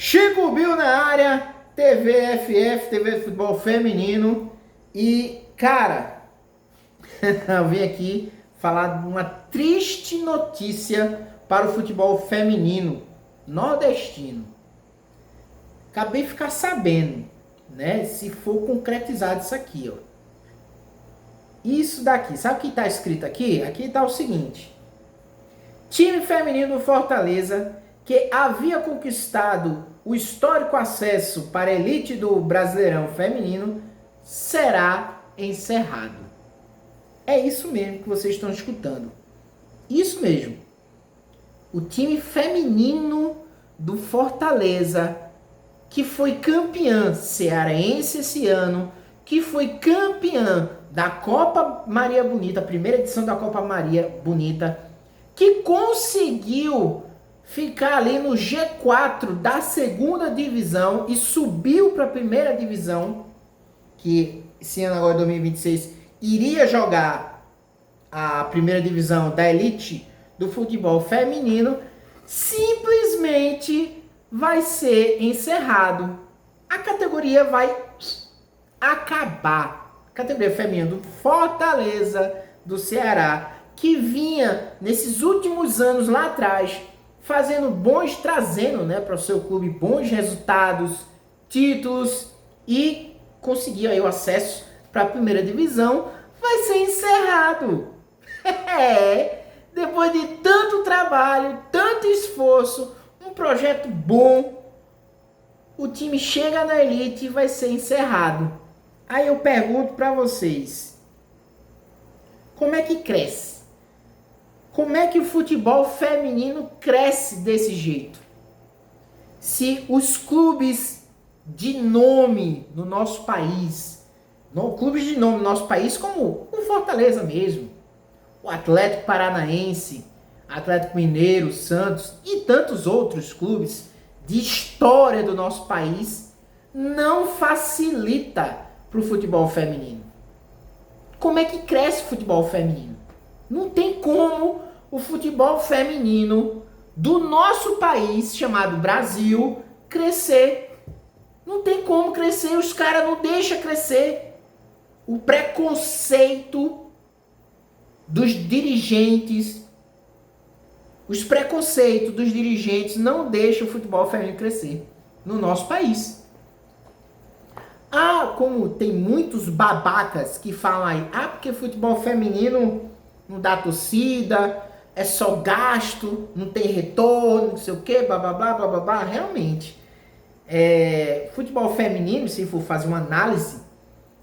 Chico Bill na área, TVFF, TV Futebol Feminino. E, cara, eu vim aqui falar de uma triste notícia para o futebol feminino nordestino. Acabei de ficar sabendo, né, se for concretizado isso aqui, ó. Isso daqui, sabe o que está escrito aqui? Aqui está o seguinte: time feminino do Fortaleza, que havia conquistado o histórico acesso para a elite do Brasileirão Feminino, será encerrado. É isso mesmo que vocês estão escutando. Isso mesmo. O time feminino do Fortaleza, que foi campeã cearense esse ano, que foi campeã da Copa Maria Bonita, a primeira edição da Copa Maria Bonita, que conseguiu ficar ali no G4 da segunda divisão e subiu para a primeira divisão, que esse ano agora 2026 iria jogar a primeira divisão da elite do futebol feminino, simplesmente vai ser encerrado. A categoria vai acabar. A categoria feminina do Fortaleza, do Ceará, que vinha nesses últimos anos lá atrás trazendo, né, para o seu clube bons resultados, títulos e conseguir aí o acesso para a primeira divisão, vai ser encerrado. Depois de tanto trabalho, tanto esforço, um projeto bom, o time chega na elite e vai ser encerrado. Aí eu pergunto para vocês, como é que cresce? Como é que o futebol feminino cresce desse jeito? Se os clubes de nome no nosso país, clubes de nome no nosso país, como o Fortaleza mesmo, o Atlético Paranaense, Atlético Mineiro, Santos e tantos outros clubes de história do nosso país, não facilita para o futebol feminino. Como é que cresce o futebol feminino? Não tem como o futebol feminino do nosso país, chamado Brasil, crescer. Não tem como crescer, os caras não deixam crescer. O preconceito dos dirigentes, os preconceitos dos dirigentes não deixam o futebol feminino crescer no nosso país. Como tem muitos babacas que falam aí, porque futebol feminino não dá torcida, é só gasto, não tem retorno, não sei o que, blá blá blá blá blá blá. Realmente, futebol feminino, se for fazer uma análise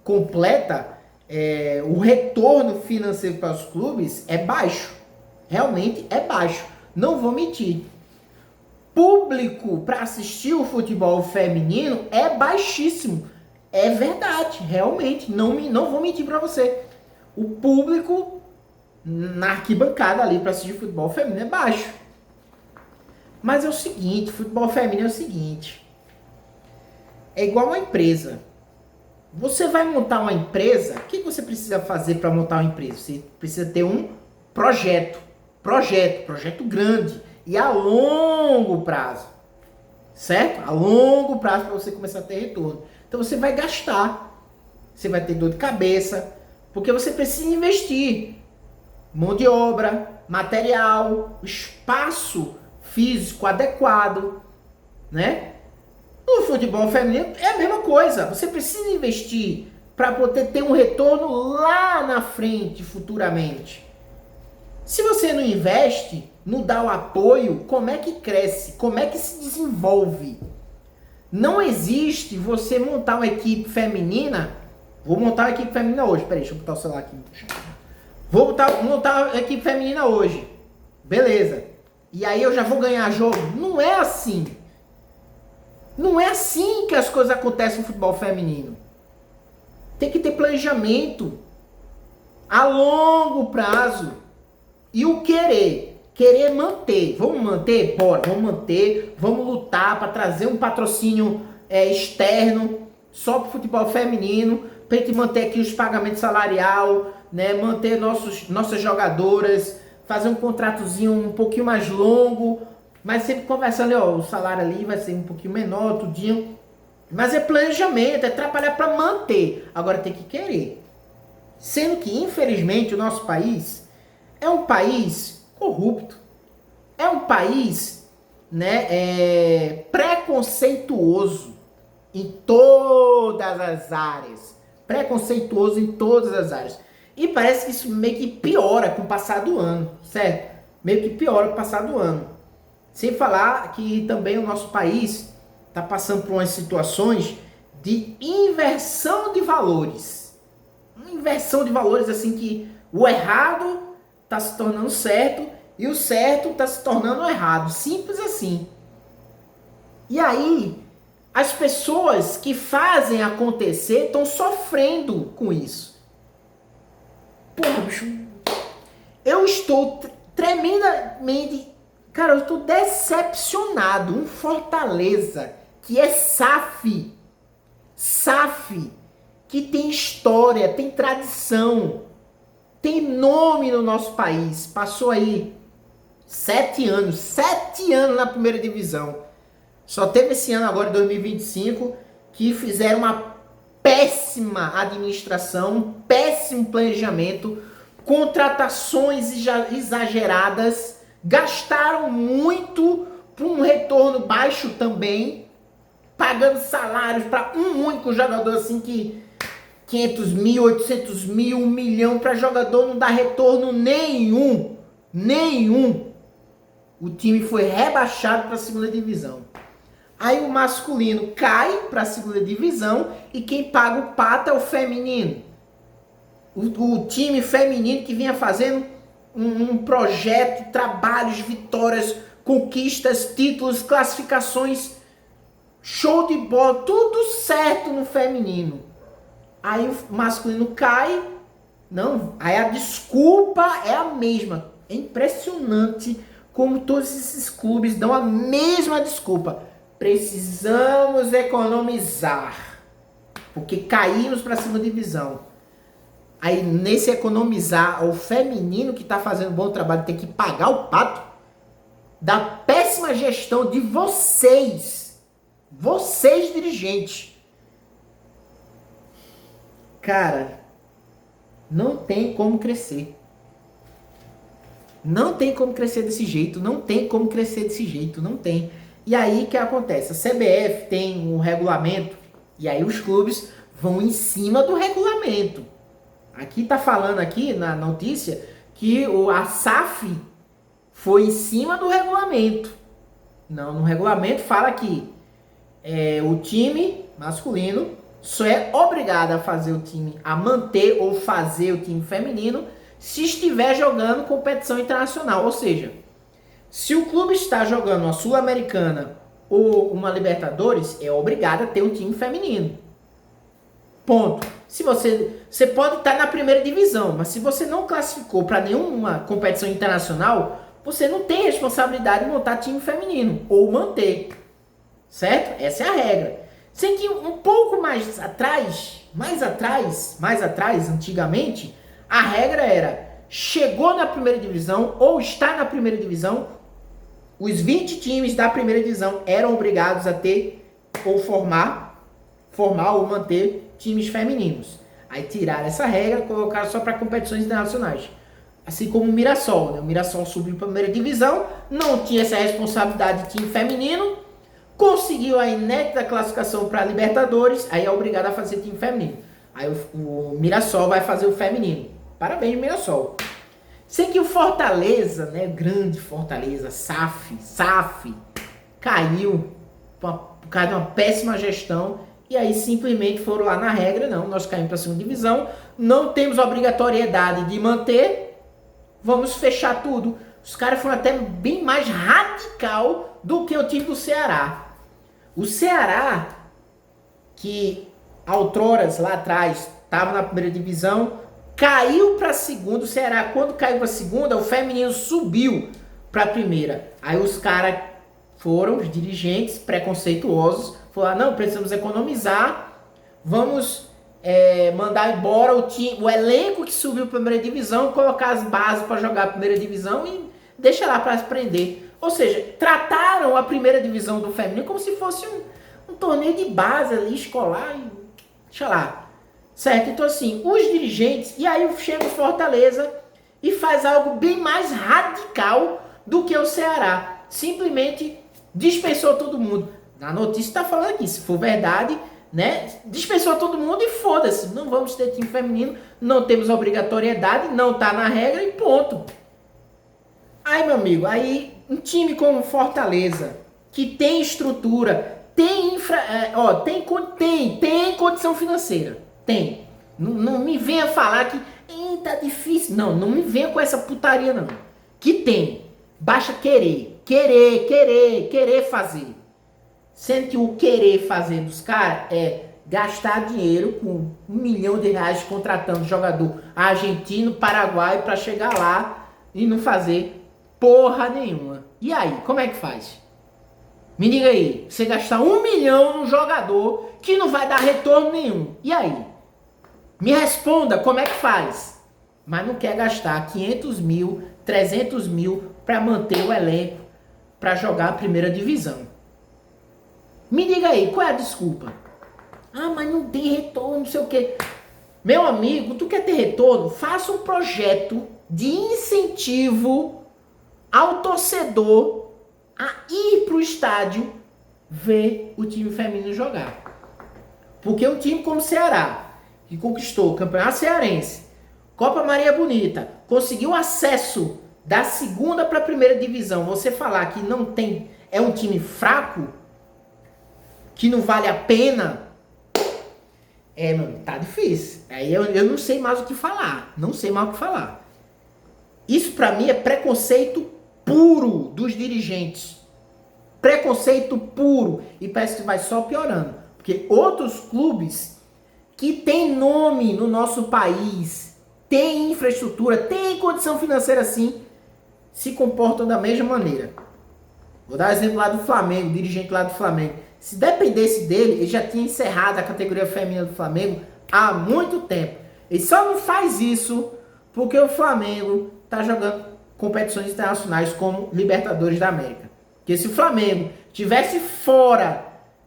completa, o retorno financeiro para os clubes é baixo. Realmente é baixo. Não vou mentir. Público para assistir o futebol feminino é baixíssimo. É verdade, realmente. Não vou mentir para você. O público na arquibancada ali para assistir futebol feminino é baixo. Mas é o seguinte, futebol feminino é o seguinte. É igual uma empresa. Você vai montar uma empresa, o que você precisa fazer para montar uma empresa? Você precisa ter um projeto grande e a longo prazo. Certo? A longo prazo para você começar a ter retorno. Então você vai gastar, você vai ter dor de cabeça, porque você precisa investir. Mão de obra, material, espaço físico adequado, né? No futebol feminino é a mesma coisa. Você precisa investir para poder ter um retorno lá na frente, futuramente. Se você não investe, não dá o apoio, como é que cresce? Como é que se desenvolve? Não existe você montar uma equipe feminina. Vou montar uma equipe feminina hoje. Peraí, deixa eu botar o celular aqui. Vou montar uma equipe feminina hoje. Beleza. E aí eu já vou ganhar jogo? Não é assim. Não é assim que as coisas acontecem no futebol feminino. Tem que ter planejamento a longo prazo. E o querer manter. Vamos manter? Bora, vamos manter. Vamos lutar para trazer um patrocínio externo só para o futebol feminino, para a gente manter aqui os pagamentos salarial, né? Manter nossas jogadoras, fazer um contratozinho um pouquinho mais longo, Mas sempre conversando, ó, o salário ali vai ser um pouquinho menor, tudinho. Mas é planejamento, é trabalhar para manter. Agora tem que querer. Sendo que, infelizmente, o nosso país é um país corrupto. É um país, né, preconceituoso em todas as áreas. Preconceituoso em todas as áreas. E parece que isso meio que piora com o passar do ano, certo? Meio que piora com o passar do ano. Sem falar que também o nosso país está passando por umas situações de inversão de valores. Uma inversão de valores assim que o errado está se tornando certo e o certo está se tornando errado. Simples assim. E aí, as pessoas que fazem acontecer estão sofrendo com isso. Porra, bicho. Eu estou tremendamente... Cara, eu estou decepcionado. Um Fortaleza que é SAF. SAF. Que tem história, tem tradição. Tem nome no nosso país. Passou aí 7 anos. 7 anos na primeira divisão. Só teve esse ano agora, 2025, que fizeram uma péssima administração, um péssimo planejamento, contratações exageradas, gastaram muito por um retorno baixo também, pagando salários para um único jogador assim que 500 mil, 800 mil, 1 milhão para jogador não dá retorno nenhum. Nenhum. O time foi rebaixado para a segunda divisão. Aí o masculino cai para a segunda divisão e quem paga o pato é o feminino. O time feminino que vinha fazendo um projeto, trabalhos, vitórias, conquistas, títulos, classificações, show de bola, tudo certo no feminino. Aí o masculino cai, não, aí a desculpa é a mesma. É impressionante como todos esses clubes dão a mesma desculpa. Precisamos economizar, porque caímos para a segunda divisão. Aí nesse economizar, o feminino que está fazendo um bom trabalho tem que pagar o pato da péssima gestão de vocês dirigentes. Cara, não tem como crescer. Não tem como crescer desse jeito, não tem como crescer desse jeito, não tem. E aí o que acontece? A CBF tem um regulamento e aí os clubes vão em cima do regulamento. Aqui tá falando aqui na notícia que a SAF foi em cima do regulamento. Não, no regulamento fala que o time masculino só é obrigado a fazer o time, a manter ou fazer o time feminino se estiver jogando competição internacional. Ou seja, se o clube está jogando uma Sul-Americana ou uma Libertadores, é obrigado a ter um time feminino. Ponto. Se você pode estar na primeira divisão, mas se você não classificou para nenhuma competição internacional, você não tem responsabilidade de montar time feminino ou manter. Certo? Essa é a regra. Sem que um pouco mais atrás, antigamente, a regra era: chegou na primeira divisão ou está na primeira divisão, os 20 times da primeira divisão eram obrigados a ter ou formar ou manter times femininos. Aí tiraram essa regra e colocaram só para competições internacionais. Assim como o Mirassol, né? O Mirassol subiu para a primeira divisão, não tinha essa responsabilidade de time feminino, conseguiu a inédita classificação para a Libertadores, aí é obrigado a fazer time feminino. Aí o Mirassol vai fazer o feminino. Parabéns, Mirassol. Sei que o Fortaleza, né, grande Fortaleza, SAF, caiu por causa de uma péssima gestão. E aí simplesmente foram lá na regra, não, nós caímos para a segunda divisão, não temos obrigatoriedade de manter, vamos fechar tudo. Os caras foram até bem mais radical do que o time do Ceará. O Ceará, que outroras lá atrás estava na primeira divisão, caiu para a segunda. O Ceará, quando caiu para a segunda, o feminino subiu para a primeira. Aí os caras foram, os dirigentes preconceituosos, falaram: não, precisamos economizar, vamos mandar embora o elenco que subiu para a primeira divisão, colocar as bases para jogar a primeira divisão e deixa lá para aprender. Ou seja, trataram a primeira divisão do feminino como se fosse um torneio de base ali, escolar, sei lá. Certo? Então assim, os dirigentes, e aí chega o Fortaleza e faz algo bem mais radical do que o Ceará. Simplesmente dispensou todo mundo. Na notícia está falando aqui, se for verdade, né? Dispensou todo mundo e foda-se. Não vamos ter time feminino, não temos obrigatoriedade, não tá na regra e ponto. Aí, meu amigo, aí um time como Fortaleza, que tem estrutura, tem tem condição financeira. Tem. Não me venha falar que tá difícil. Não me venha com essa putaria, não. Que tem. Basta querer fazer. Sendo que o querer fazer dos caras é gastar dinheiro com R$1 milhão contratando jogador argentino, paraguaio para chegar lá e não fazer porra nenhuma. E aí, como é que faz? Me diga aí, você gastar R$1 milhão num jogador que não vai dar retorno nenhum. E aí? Me responda como é que faz. Mas não quer gastar 500 mil, 300 mil para manter o elenco para jogar a primeira divisão. Me diga aí, qual é a desculpa? Ah, mas não tem retorno, não sei o quê. Meu amigo, tu quer ter retorno? Faça um projeto de incentivo ao torcedor a ir pro estádio ver o time feminino jogar. Porque um time como o Ceará, que conquistou o Campeonato Cearense, Copa Maria Bonita, conseguiu acesso da segunda para a primeira divisão, você falar que não tem, é um time fraco, que não vale a pena, mano, tá difícil. Aí eu não sei mais o que falar, Isso pra mim é preconceito puro dos dirigentes. Preconceito puro. E parece que vai só piorando. Porque outros clubes que têm nome no nosso país, têm infraestrutura, têm condição financeira assim, se comportam da mesma maneira. Vou dar um exemplo lá do Flamengo, dirigente lá do Flamengo. Se dependesse dele, ele já tinha encerrado a categoria feminina do Flamengo há muito tempo. Ele só não faz isso porque o Flamengo está jogando competições internacionais como Libertadores da América. Porque se o Flamengo estivesse fora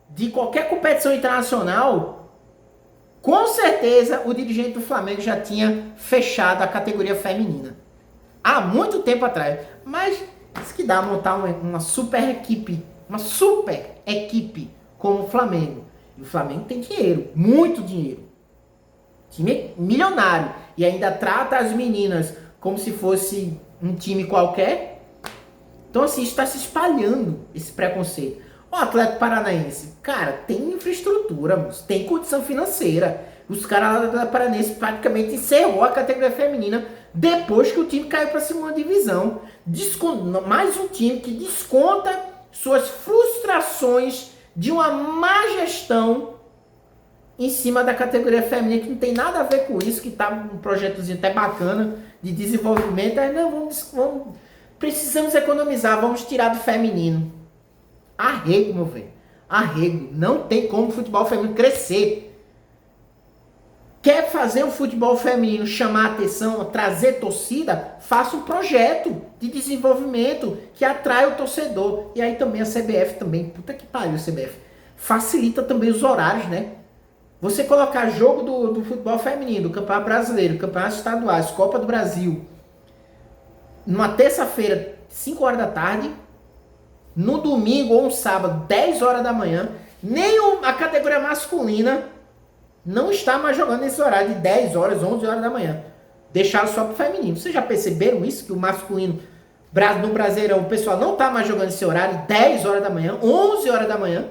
de qualquer competição internacional, com certeza o dirigente do Flamengo já tinha fechado a categoria feminina. Há muito tempo atrás. Mas isso que dá a montar uma super equipe como o Flamengo. E o Flamengo tem dinheiro, muito dinheiro. Time milionário. E ainda trata as meninas como se fosse um time qualquer. Então assim, está se espalhando esse preconceito. O Atlético Paranaense, cara, tem infraestrutura, tem condição financeira. Os caras lá do Atlético Paranaense praticamente encerrou a categoria feminina depois que o time caiu para a segunda divisão. Mais um time que desconta suas frustrações de uma má gestão em cima da categoria feminina, que não tem nada a ver com isso, que tá um projetozinho até bacana de desenvolvimento. Aí não, precisamos economizar, vamos tirar do feminino. Arrego, meu velho. Arrego. Não tem como o futebol feminino crescer. Quer fazer o futebol feminino chamar a atenção, trazer torcida? Faça um projeto de desenvolvimento que atrai o torcedor. E aí também a CBF também, puta que pariu a CBF, facilita também os horários, né? Você colocar jogo do futebol feminino, do Campeonato Brasileiro, Campeonatos Estaduais, Copa do Brasil, numa terça-feira, 5 horas da tarde, no domingo ou um sábado, 10 horas da manhã, nem a categoria masculina não está mais jogando nesse horário de 10 horas, 11 horas da manhã. Deixaram só pro feminino. Vocês já perceberam isso? Que o masculino, no Brasileirão, o pessoal não tá mais jogando esse horário, 10 horas da manhã, 11 horas da manhã.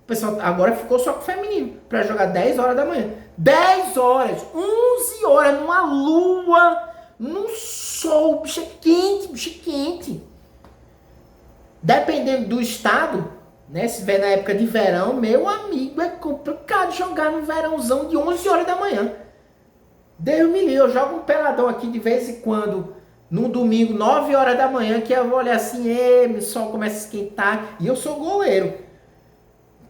O pessoal agora ficou só pro feminino, para jogar 10 horas da manhã. 10 horas, 11 horas, numa lua, num sol, bicho quente. Dependendo do estado, né, se vier na época de verão, meu amigo, é complicado jogar no verãozão de 11 horas da manhã. Deus me livre, eu jogo um peladão aqui de vez em quando, no domingo, 9 horas da manhã, que eu vou olhar assim, o sol começa a esquentar, e eu sou goleiro.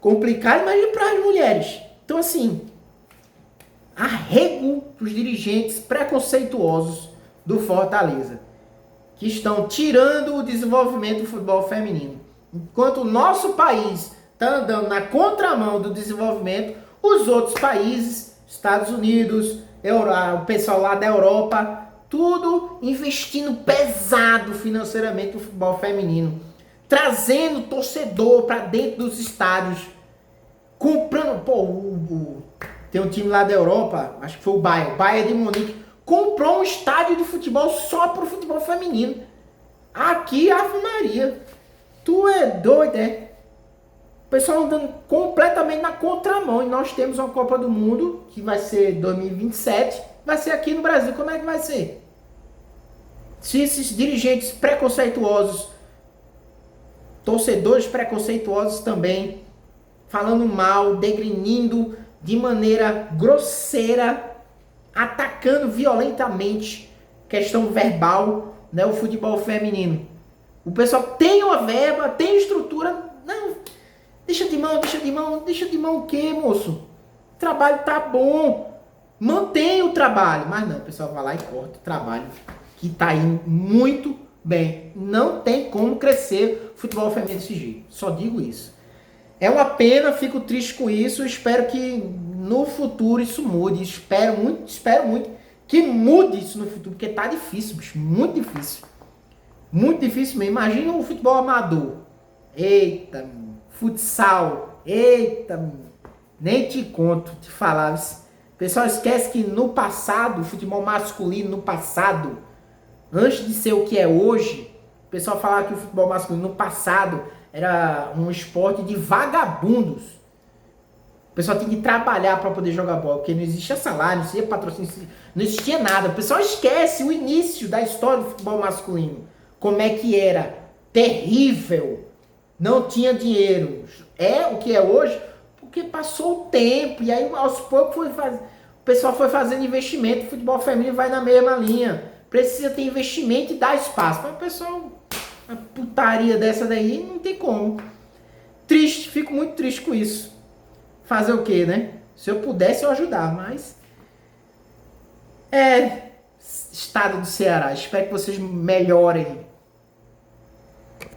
Complicado, mas para as mulheres. Então assim, arrego para os dirigentes preconceituosos do Fortaleza, que estão tirando o desenvolvimento do futebol feminino. Enquanto o nosso país está andando na contramão do desenvolvimento, os outros países, Estados Unidos, o pessoal lá da Europa, tudo investindo pesado financeiramente no futebol feminino, trazendo torcedor para dentro dos estádios, comprando, tem um time lá da Europa, acho que foi o Bayern de Munique, comprou um estádio de futebol só para o futebol feminino. Aqui, Ave Maria, tu é doido, é? O pessoal andando completamente na contramão. E nós temos uma Copa do Mundo, que vai ser 2027, vai ser aqui no Brasil. Como é que vai ser? Se esses dirigentes preconceituosos, torcedores preconceituosos também, falando mal, degrinindo de maneira grosseira, atacando violentamente, questão verbal, né, o futebol feminino. O pessoal tem uma verba, tem estrutura, não, deixa de mão o quê, moço? O trabalho tá bom, mantém o trabalho, mas não, o pessoal vai lá e corta o trabalho, que tá indo muito bem. Não tem como crescer o futebol feminino desse jeito, só digo isso. É uma pena, fico triste com isso, espero que no futuro isso mude, espero muito que mude isso no futuro, porque tá difícil, bicho, muito difícil mesmo. Imagina um futebol amador, eita, futsal, eita, nem te conto, te falar. O pessoal esquece que no passado, o futebol masculino no passado, antes de ser o que é hoje, o pessoal falava que o futebol masculino no passado era um esporte de vagabundos. O pessoal tinha que trabalhar para poder jogar bola, porque não existia salário, não existia patrocínio, não existia nada. O pessoal esquece o início da história do futebol masculino. Como é que era? Terrível. Não tinha dinheiro. É o que é hoje, porque passou o tempo. E aí, aos poucos, o pessoal foi fazendo investimento. O futebol feminino vai na mesma linha. Precisa ter investimento e dar espaço. Mas o pessoal, a putaria dessa daí, não tem como. Triste, fico muito triste com isso. Fazer o quê, né? Se eu pudesse, eu ajudar, mas... Estado do Ceará. Espero que vocês melhorem